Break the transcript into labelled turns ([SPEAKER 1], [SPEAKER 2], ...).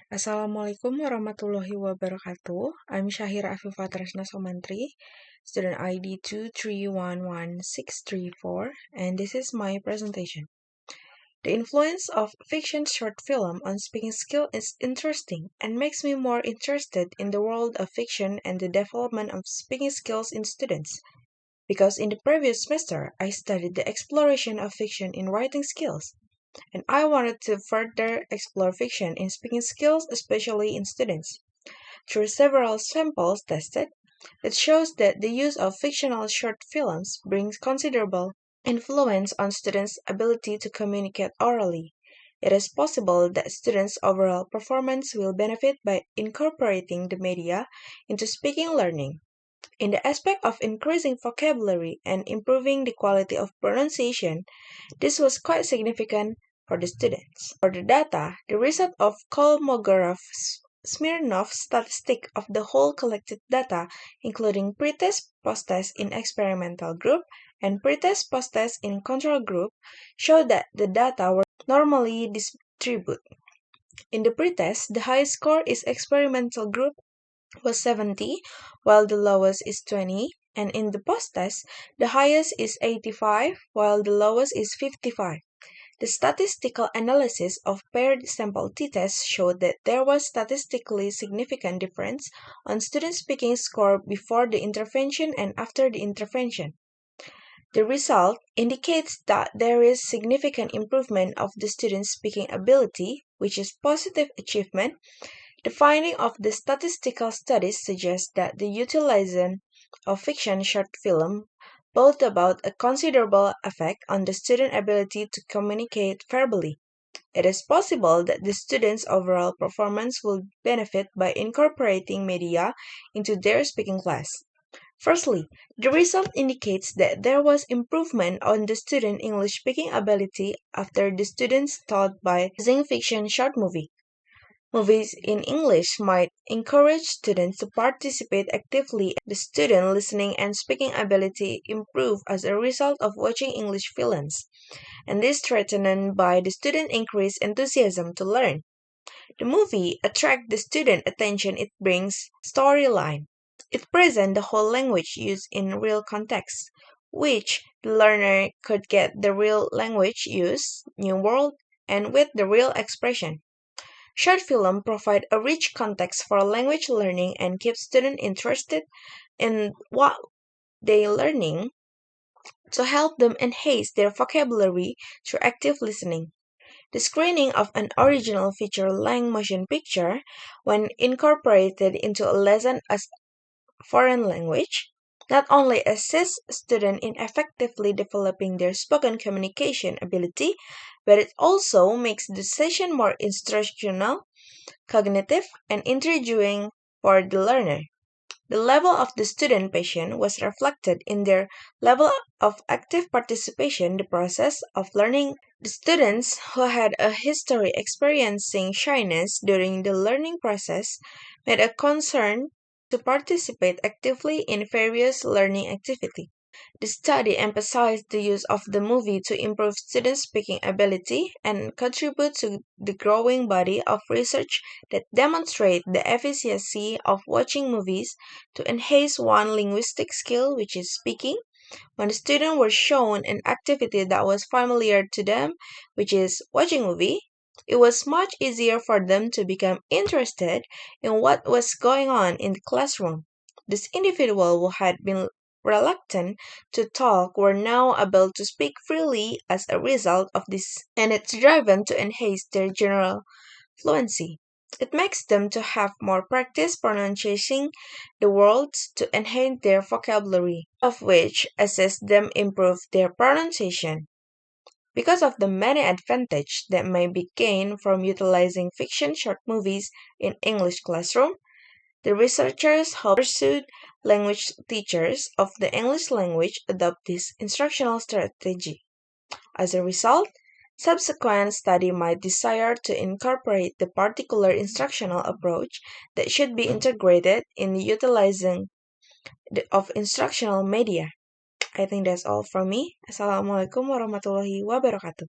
[SPEAKER 1] Assalamualaikum warahmatullahi wabarakatuh. I'm Syahira Afifah Tresna Somantri, student ID 2311634, and this is my presentation. The influence of fiction short film on speaking skill is interesting and makes me more interested in the world of fiction and the development of speaking skills in students. Because in the previous semester, I studied the exploration of fiction in writing skills. And I wanted to further explore fiction in speaking skills, especially in students. Through several samples tested, it shows that the use of fictional short films brings considerable influence on students' ability to communicate orally. It is possible that students' overall performance will benefit by incorporating the media into speaking learning. In the aspect of increasing vocabulary and improving the quality of pronunciation, this was quite significant for the students. For the data, the result of Kolmogorov-Smirnov statistic of the whole collected data, including pretest, post-test in experimental group, and pretest, post-test in control group, showed that the data were normally distributed. In the pretest, the highest score is experimental group was 70, while the lowest is 20, and in the post-test, the highest is 85, while the lowest is 55. The statistical analysis of paired sample t-tests showed that there was statistically significant difference on student speaking score before the intervention and after the intervention. The result indicates that there is significant improvement of the student's speaking ability, which is positive achievement. The finding of the statistical studies suggests that the utilization of fiction short film brought about a considerable effect on the student ability to communicate verbally. It is possible that the students' overall performance will benefit by incorporating media into their speaking class. Firstly, the result indicates that there was improvement on the student English speaking ability after the students taught by using fiction short movie. Movies in English might encourage students to participate actively. The student listening and speaking ability improve as a result of watching English films, and this strengthened by the student increased enthusiasm to learn. The movie attracts the student attention. It brings storyline. It presents the whole language used in real context, which the learner could get the real language use, new word, and with the real expression. Short film provide a rich context for language learning and keep students interested in what they learning to help them enhance their vocabulary through active listening. The screening of an original feature-length motion picture, when incorporated into a lesson as foreign language, not only assists students in effectively developing their spoken communication ability, but it also makes the session more instructional, cognitive, and intriguing for the learner. The level of the student passion was reflected in their level of active participation in the process of learning. The students who had a history experiencing shyness during the learning process made a concern to participate actively in various learning activities. The study emphasized the use of the movie to improve students' speaking ability and contribute to the growing body of research that demonstrate the efficacy of watching movies to enhance one linguistic skill, which is speaking. When the students were shown an activity that was familiar to them, which is watching movie, it was much easier for them to become interested in what was going on in the classroom. This individual who had been reluctant to talk were now able to speak freely as a result of this, and it's driven to enhance their general fluency. It makes them to have more practice pronouncing the words to enhance their vocabulary, of which assists them improve their pronunciation. Because of the many advantages that may be gained from utilizing fiction short movies in English classroom, the researchers have pursued language teachers of the English language adopt this instructional strategy. As a result, subsequent study might desire to incorporate the particular instructional approach that should be integrated in the utilizing of instructional media. I think that's all from me. Assalamualaikum warahmatullahi wabarakatuh.